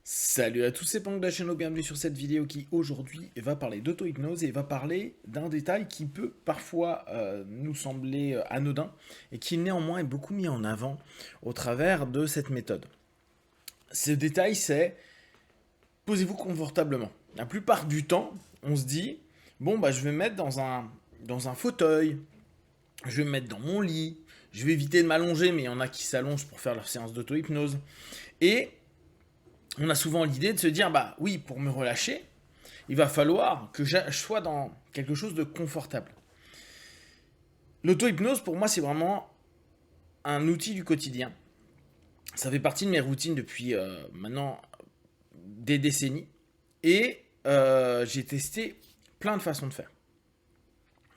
Salut à tous, c'est Pang de la chaîne, bienvenue sur cette vidéo qui aujourd'hui va parler d'auto-hypnose et va parler d'un détail qui peut parfois nous sembler anodin et qui néanmoins est beaucoup mis en avant au travers de cette méthode. Ce détail c'est posez-vous confortablement. La plupart du temps, on se dit bon bah je vais me mettre dans un fauteuil, je vais me mettre dans mon lit, je vais éviter de m'allonger, mais il y en a qui s'allongent pour faire leur séance d'auto-hypnose. Et on a souvent l'idée de se dire, bah oui, pour me relâcher, il va falloir que je sois dans quelque chose de confortable. L'auto-hypnose, pour moi, c'est vraiment un outil du quotidien. Ça fait partie de mes routines depuis maintenant des décennies. Et j'ai testé plein de façons de faire.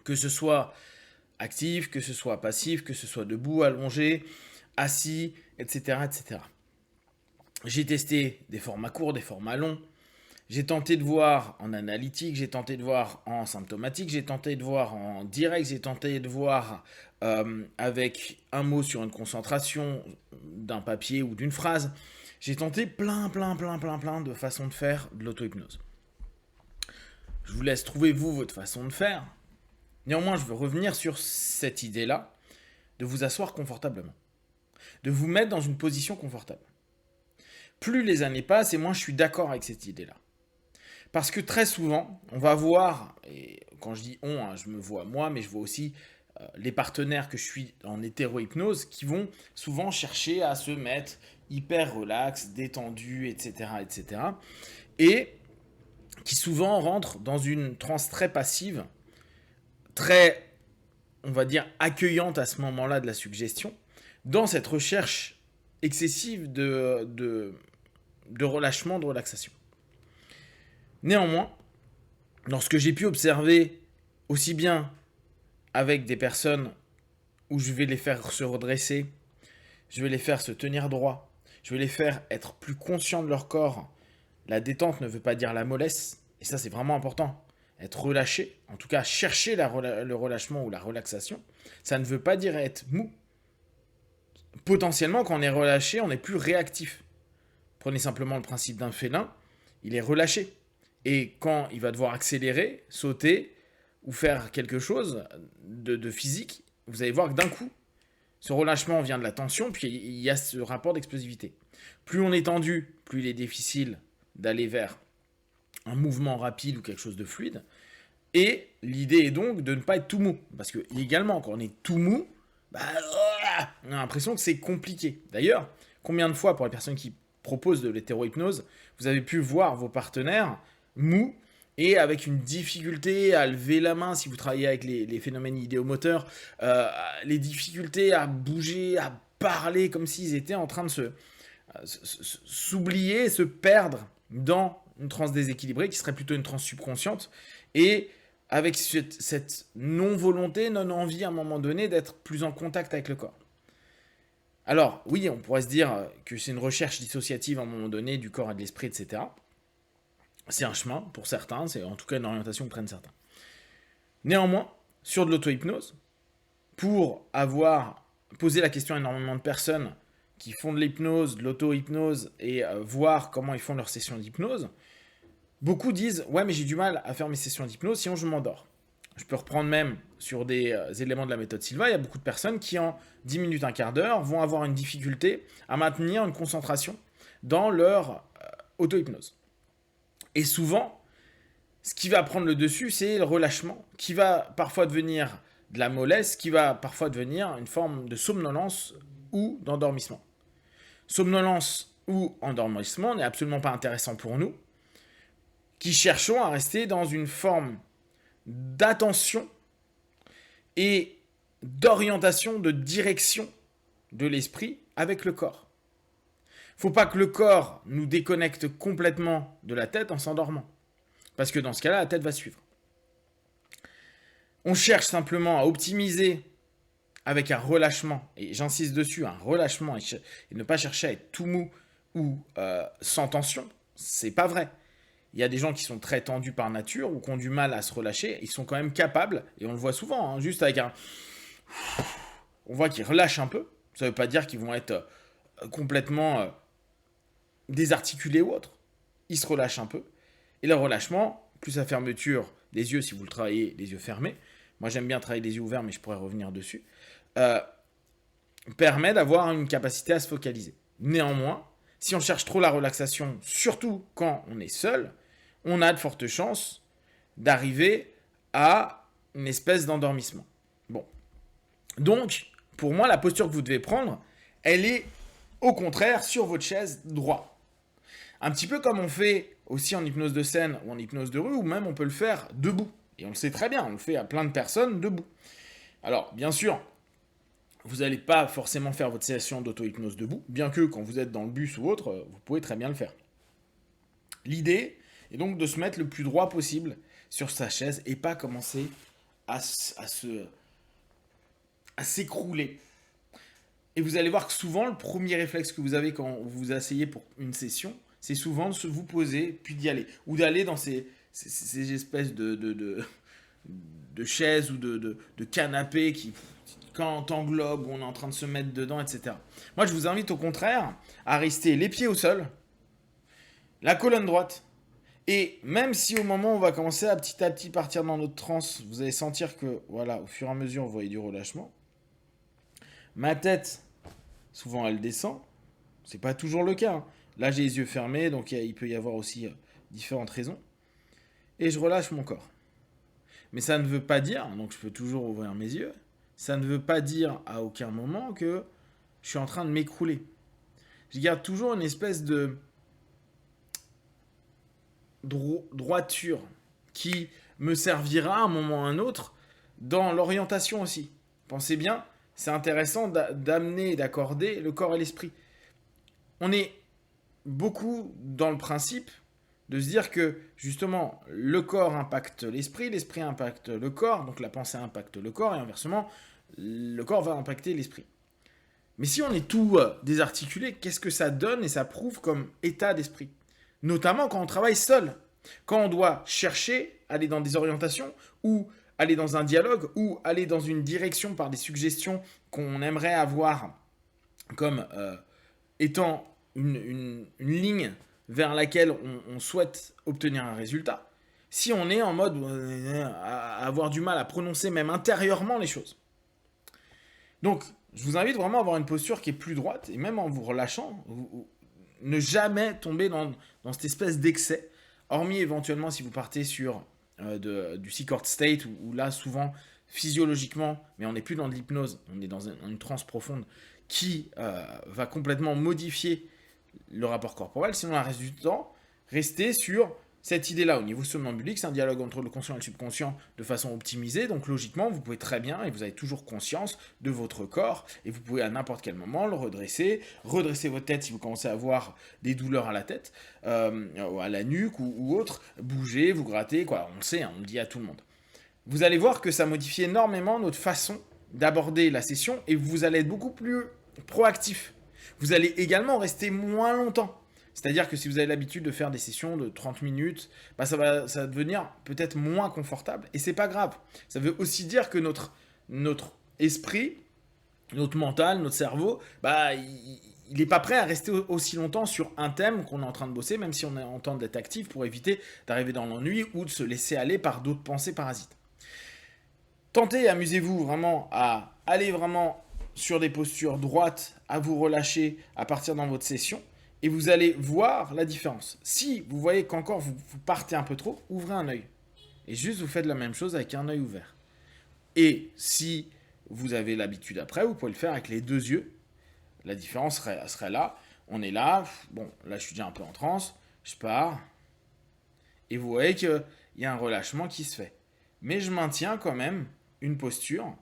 Que ce soit actif, que ce soit passif, que ce soit debout, allongé, assis, etc. etc. J'ai testé des formats courts, des formats longs. J'ai tenté de voir en analytique, j'ai tenté de voir en symptomatique, j'ai tenté de voir en direct, j'ai tenté de voir avec un mot sur une concentration d'un papier ou d'une phrase. J'ai tenté plein de façons de faire de l'auto-hypnose. Je vous laisse trouver vous votre façon de faire. Néanmoins, je veux revenir sur cette idée-là de vous asseoir confortablement, de vous mettre dans une position confortable. Plus les années passent et moins je suis d'accord avec cette idée-là. Parce que très souvent, on va voir, et quand je dis on, je me vois moi, mais je vois aussi les partenaires que je suis en hétéro-hypnose qui vont souvent chercher à se mettre hyper relax, détendu, etc., etc. Et qui souvent rentrent dans une transe très passive, très, on va dire, accueillante à ce moment-là de la suggestion, dans cette recherche excessive de relâchement, de relaxation. Néanmoins, lorsque j'ai pu observer aussi bien avec des personnes où je vais les faire se redresser, je vais les faire se tenir droit, je vais les faire être plus conscients de leur corps. La détente ne veut pas dire la mollesse, et ça c'est vraiment important. Être relâché, en tout cas chercher le relâchement ou la relaxation, ça ne veut pas dire être mou. Potentiellement, quand on est relâché, on est plus réactif. Prenez simplement le principe d'un félin, il est relâché. Et quand il va devoir accélérer, sauter ou faire quelque chose de physique, vous allez voir que d'un coup, ce relâchement vient de la tension, puis il y a ce rapport d'explosivité. Plus on est tendu, plus il est difficile d'aller vers un mouvement rapide ou quelque chose de fluide. Et l'idée est donc de ne pas être tout mou. Parce que également, quand on est tout mou, bah, on a l'impression que c'est compliqué. D'ailleurs, combien de fois, pour les personnes qui proposent de l'hétéro-hypnose, vous avez pu voir vos partenaires mous et avec une difficulté à lever la main si vous travaillez avec les phénomènes idéomoteurs, les difficultés à bouger, à parler comme s'ils étaient en train de s'oublier, se perdre dans une transe déséquilibrée qui serait plutôt une transe subconsciente et avec cette non-volonté, non-envie à un moment donné d'être plus en contact avec le corps. Alors oui, on pourrait se dire que c'est une recherche dissociative à un moment donné du corps et de l'esprit, etc. C'est un chemin pour certains, c'est en tout cas une orientation que prennent certains. Néanmoins, sur de l'auto-hypnose, pour avoir posé la question à énormément de personnes qui font de l'hypnose, de l'auto-hypnose et voir comment ils font leurs sessions d'hypnose, beaucoup disent « Ouais, mais j'ai du mal à faire mes sessions d'hypnose, sinon je m'endors ». Je peux reprendre même sur des éléments de la méthode Silva, il y a beaucoup de personnes qui en 10 minutes, un quart d'heure vont avoir une difficulté à maintenir une concentration dans leur auto-hypnose. Et souvent, ce qui va prendre le dessus, c'est le relâchement, qui va parfois devenir de la mollesse, qui va parfois devenir une forme de somnolence ou d'endormissement. Somnolence ou endormissement n'est absolument pas intéressant pour nous, qui cherchons à rester dans une forme d'attention et d'orientation, de direction de l'esprit avec le corps. Faut pas que le corps nous déconnecte complètement de la tête en s'endormant. Parce que dans ce cas-là, la tête va suivre. On cherche simplement à optimiser avec un relâchement, et j'insiste dessus, un relâchement, et ne pas chercher à être tout mou ou sans tension. C'est pas vrai. Il y a des gens qui sont très tendus par nature ou qui ont du mal à se relâcher. Ils sont quand même capables, et on le voit souvent, hein, juste avec un... On voit qu'ils relâchent un peu. Ça ne veut pas dire qu'ils vont être complètement désarticulés ou autre. il se relâche un peu. Et le relâchement, plus la fermeture des yeux si vous le travaillez les yeux fermés, moi j'aime bien travailler les yeux ouverts mais je pourrais revenir dessus, euh, permet d'avoir une capacité à se focaliser. Néanmoins, si on cherche trop la relaxation, surtout quand on est seul, on a de fortes chances d'arriver à une espèce d'endormissement. Bon. Donc, pour moi, la posture que vous devez prendre, elle est au contraire sur votre chaise droit. Un petit peu comme on fait aussi en hypnose de scène ou en hypnose de rue, ou même on peut le faire debout. Et on le sait très bien, on le fait à plein de personnes debout. Alors, bien sûr, vous n'allez pas forcément faire votre session d'auto-hypnose debout, bien que quand vous êtes dans le bus ou autre, vous pouvez très bien le faire. L'idée est donc de se mettre le plus droit possible sur sa chaise et pas commencer à s'écrouler. Et vous allez voir que souvent, le premier réflexe que vous avez quand vous vous asseyez pour une session, c'est souvent de vous poser, puis d'y aller. Ou d'aller dans ces espèces de chaises ou de canapés qui, quand on t'englobe, où on est en train de se mettre dedans, etc. Moi, je vous invite au contraire à rester les pieds au sol, la colonne droite. Et même si au moment où on va commencer à petit partir dans notre transe, vous allez sentir que, voilà, au fur et à mesure, vous voyez du relâchement. Ma tête, souvent, elle descend. C'est pas toujours le cas. Hein. Là, j'ai les yeux fermés, donc il peut y avoir aussi différentes raisons. Et je relâche mon corps. Mais ça ne veut pas dire, donc je peux toujours ouvrir mes yeux, ça ne veut pas dire à aucun moment que je suis en train de m'écrouler. Je garde toujours une espèce de droiture qui me servira à un moment ou à un autre dans l'orientation aussi. Pensez bien, c'est intéressant d'amener et d'accorder le corps et l'esprit. On est beaucoup dans le principe de se dire que justement le corps impacte l'esprit, l'esprit impacte le corps, donc la pensée impacte le corps et inversement le corps va impacter l'esprit. Mais si on est tout désarticulé, qu'est-ce que ça donne et ça prouve comme état d'esprit? Notamment quand on travaille seul, quand on doit chercher, aller dans des orientations ou aller dans un dialogue ou aller dans une direction par des suggestions qu'on aimerait avoir comme étant une ligne vers laquelle on souhaite obtenir un résultat, si on est en mode à avoir du mal à prononcer même intérieurement les choses. Donc, je vous invite vraiment à avoir une posture qui est plus droite, et même en vous relâchant, ne jamais tomber dans cette espèce d'excès, hormis éventuellement si vous partez sur du Secord State, où là, souvent, physiologiquement, mais on n'est plus dans de l'hypnose, on est dans une transe profonde, qui va complètement modifier le rapport corporel. Sinon, le reste du temps, restez sur cette idée-là. Au niveau somnambulique, c'est un dialogue entre le conscient et le subconscient de façon optimisée. Donc, logiquement, vous pouvez très bien, et vous avez toujours conscience de votre corps, et vous pouvez à n'importe quel moment le redresser votre tête si vous commencez à avoir des douleurs à la tête, à la nuque ou autre, bouger, vous gratter, quoi. On le sait, hein, on le dit à tout le monde. Vous allez voir que ça modifie énormément notre façon d'aborder la session, et vous allez être beaucoup plus proactif. Vous allez également rester moins longtemps. C'est-à-dire que si vous avez l'habitude de faire des sessions de 30 minutes, bah ça va devenir peut-être moins confortable. Et c'est pas grave. Ça veut aussi dire que notre esprit, notre mental, notre cerveau, bah, il n'est pas prêt à rester aussi longtemps sur un thème qu'on est en train de bosser, même si on est en train d'être actif pour éviter d'arriver dans l'ennui ou de se laisser aller par d'autres pensées parasites. Tentez et amusez-vous vraiment à aller vraiment sur des postures droites, à vous relâcher à partir dans votre session. Et vous allez voir la différence. Si vous voyez qu'encore vous partez un peu trop, ouvrez un œil. Et juste vous faites la même chose avec un œil ouvert. Et si vous avez l'habitude après, vous pouvez le faire avec les deux yeux. La différence serait là. On est là. Bon, là je suis déjà un peu en transe. Je pars. Et vous voyez qu'il y a un relâchement qui se fait. Mais je maintiens quand même une posture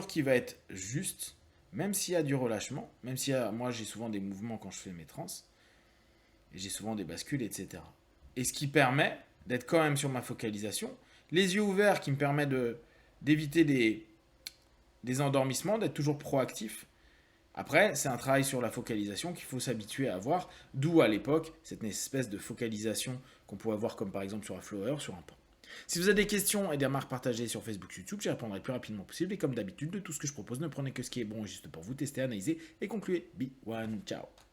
qui va être juste. Même s'il y a du relâchement, même si moi j'ai souvent des mouvements quand je fais mes trans, et j'ai souvent des bascules, etc. Et ce qui permet d'être quand même sur ma focalisation, les yeux ouverts qui me permettent d'éviter des endormissements, d'être toujours proactif. Après, c'est un travail sur la focalisation qu'il faut s'habituer à avoir, d'où à l'époque cette espèce de focalisation qu'on peut avoir comme par exemple sur un flower, sur un pan. Si vous avez des questions et des remarques partagées sur Facebook, YouTube, j'y répondrai le plus rapidement possible. Et comme d'habitude, de tout ce que je propose, ne prenez que ce qui est bon et juste pour vous, tester, analyser et concluez. Be one, ciao.